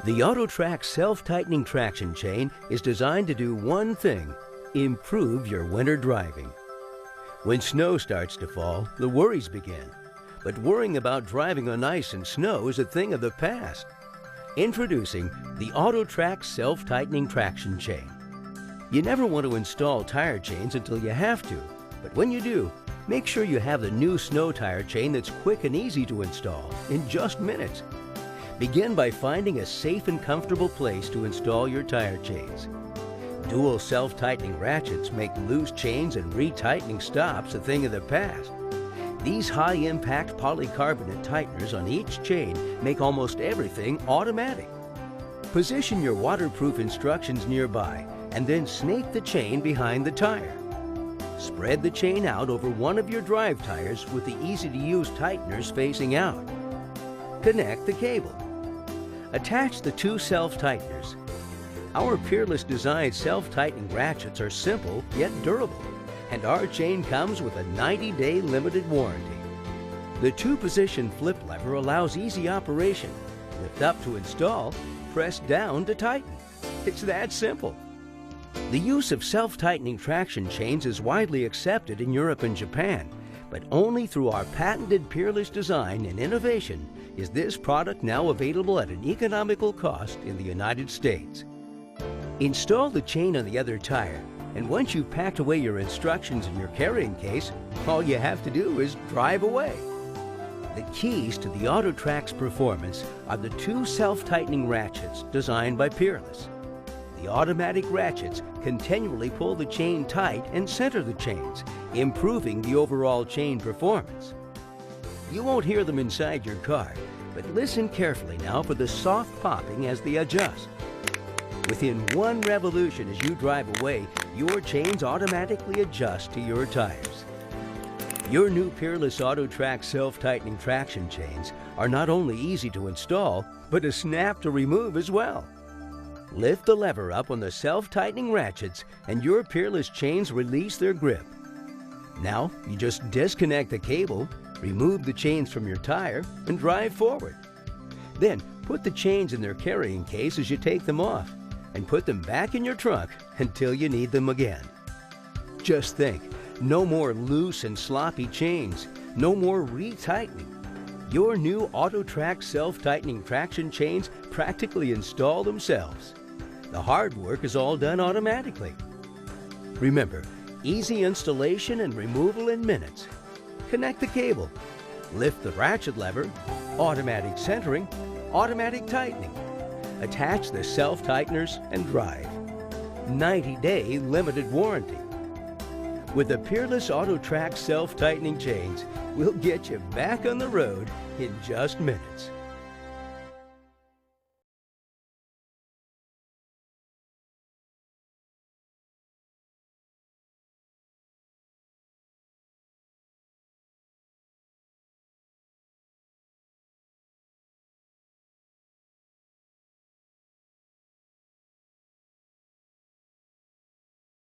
The AutoTrack self-tightening traction chain is designed to do one thing: improve your winter driving. When snow starts to fall, the worries begin. But worrying about driving on ice and snow is a thing of the past. Introducing the AutoTrack self-tightening traction chain. You never want to install tire chains until you have to, but when you do, make sure you have the new snow tire chain that's quick and easy to install in just minutes. Begin by finding a safe and comfortable place to install your tire chains. Dual self-tightening ratchets make loose chains and retightening stops a thing of the past. These high-impact polycarbonate tighteners on each chain make almost everything automatic. Position your waterproof instructions nearby and then snake the chain behind the tire. Spread the chain out over one of your drive tires with the easy-to-use tighteners facing out. Connect the cable. Attach the two self-tighteners. Our Peerless Design self-tightening ratchets are simple yet durable, and our chain comes with a 90-day limited warranty. The two-position flip lever allows easy operation. Lift up to install, press down to tighten. It's that simple. The use of self-tightening traction chains is widely accepted in Europe and Japan, but only through our patented Peerless Design and innovation is this product now available at an economical cost in the United States. Install the chain on the other tire, and once you've packed away your instructions in your carrying case, all you have to do is drive away. The keys to the AutoTrack's performance are the two self-tightening ratchets designed by Peerless. The automatic ratchets continually pull the chain tight and center the chains, improving the overall chain performance. You won't hear them inside your car, but listen carefully now for the soft popping as they adjust. Within one revolution as you drive away, your chains automatically adjust to your tires. Your new Peerless AutoTrack self-tightening traction chains are not only easy to install, but a snap to remove as well. Lift the lever up on the self-tightening ratchets and your Peerless chains release their grip. Now, you just disconnect the cable, remove the chains from your tire, and drive forward. Then, put the chains in their carrying case as you take them off, and put them back in your trunk until you need them again. Just think, no more loose and sloppy chains, no more retightening. Your new AutoTrack self-tightening traction chains practically install themselves. The hard work is all done automatically. Remember, easy installation and removal in minutes. Connect the cable, lift the ratchet lever, automatic centering, automatic tightening. Attach the self-tighteners and drive. 90-day limited warranty. With the Peerless AutoTrack self-tightening chains, we'll get you back on the road in just minutes.